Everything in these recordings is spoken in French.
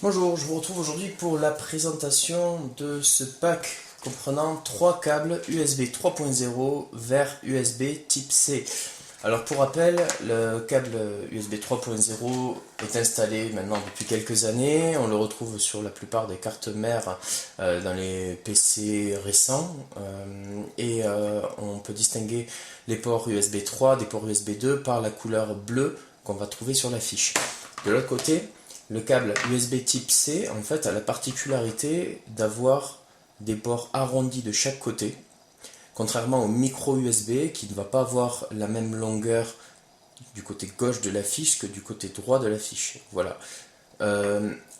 Bonjour, je vous retrouve aujourd'hui pour la présentation de ce pack comprenant 3 câbles USB 3.0 vers USB type C. Alors pour rappel, le câble USB 3.0 est installé maintenant depuis quelques années. On le retrouve sur la plupart des cartes mères dans les PC récents. On peut distinguer les ports USB 3 des ports USB 2 par la couleur bleue qu'on va trouver sur la fiche. De l'autre côté, le câble USB type C en fait a la particularité d'avoir des ports arrondis de chaque côté, contrairement au micro USB qui ne va pas avoir la même longueur du côté gauche de la fiche que du côté droit de la fiche. Voilà.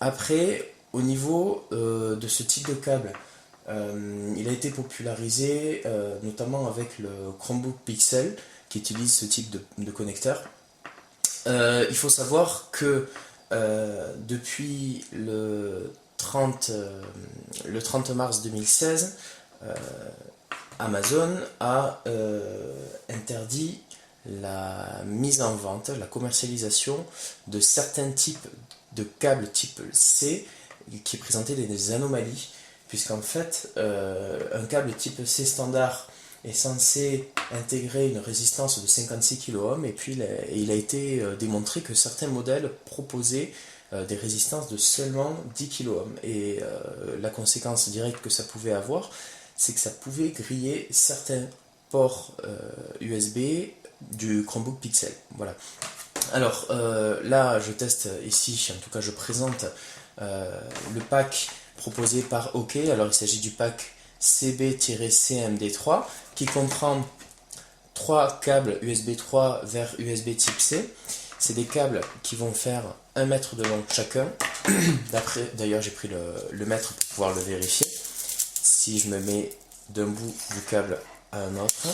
Après, au niveau de ce type de câble, il a été popularisé notamment avec le Chromebook Pixel qui utilise ce type de connecteur. Il faut savoir que depuis le 30 mars 2016, Amazon a interdit la mise en vente, la commercialisation de certains types de câbles type C qui présentaient des anomalies, puisqu'en fait, un câble type C standard est censé intégrer une résistance de 56 kΩ et puis il a été démontré que certains modèles proposaient des résistances de seulement 10 kΩ et la conséquence directe que ça pouvait avoir, c'est que ça pouvait griller certains ports USB du Chromebook Pixel. Voilà. Alors là je teste ici, en tout cas je présente le pack proposé par OK. Alors il s'agit du pack CB-CMD3 qui comprend 3 câbles USB 3 vers USB type C. C'est des câbles qui vont faire 1 mètre de long chacun. D'ailleurs j'ai pris le mètre pour pouvoir le vérifier. Si je me mets d'un bout du câble à un autre,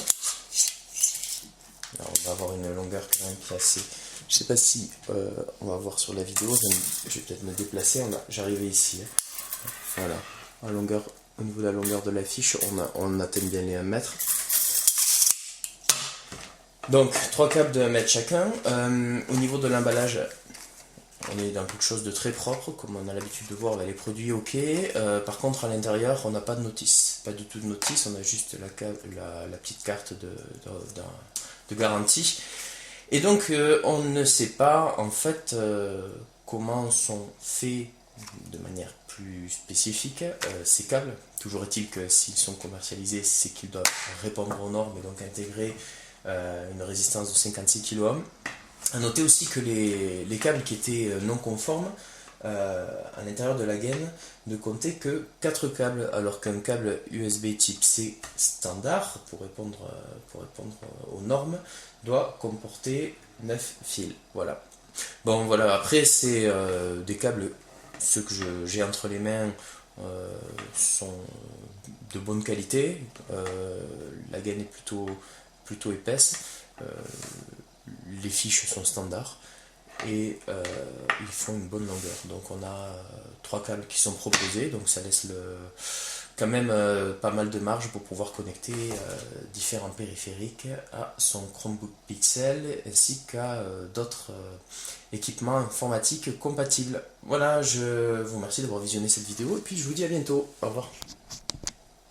alors on va avoir une longueur quand même qui est assez... Je ne sais pas si on va voir sur la vidéo, je vais peut-être me déplacer, j'arrivais ici. Voilà, au niveau de la longueur de la fiche, on atteint bien les 1 mètre. Donc, 3 câbles de 1 mètre chacun. Au niveau de l'emballage, on est dans quelque chose de très propre, comme on a l'habitude de voir avec les produits OK. Par contre, à l'intérieur, on n'a pas de notice. Pas du tout de notice, on a juste la petite carte de garantie. Et donc, on ne sait pas, en fait, comment sont faits de manière plus spécifique ces câbles. Toujours est-il que s'ils sont commercialisés, c'est qu'ils doivent répondre aux normes et donc intégrer une résistance de 56 kΩ. A noter aussi que les câbles qui étaient non conformes à l'intérieur de la gaine ne comptaient que 4 câbles, alors qu'un câble USB type C standard, pour répondre aux normes, doit comporter 9 fils. Voilà. Bon, voilà, après, c'est des câbles, ceux que j'ai entre les mains sont de bonne qualité. La gaine est plutôt épaisse. Les fiches sont standards et ils font une bonne longueur. Donc on a 3 câbles qui sont proposés, donc ça laisse quand même pas mal de marge pour pouvoir connecter différents périphériques à son Chromebook Pixel ainsi qu'à d'autres équipements informatiques compatibles. Voilà, je vous remercie d'avoir visionné cette vidéo et puis je vous dis à bientôt. Au revoir.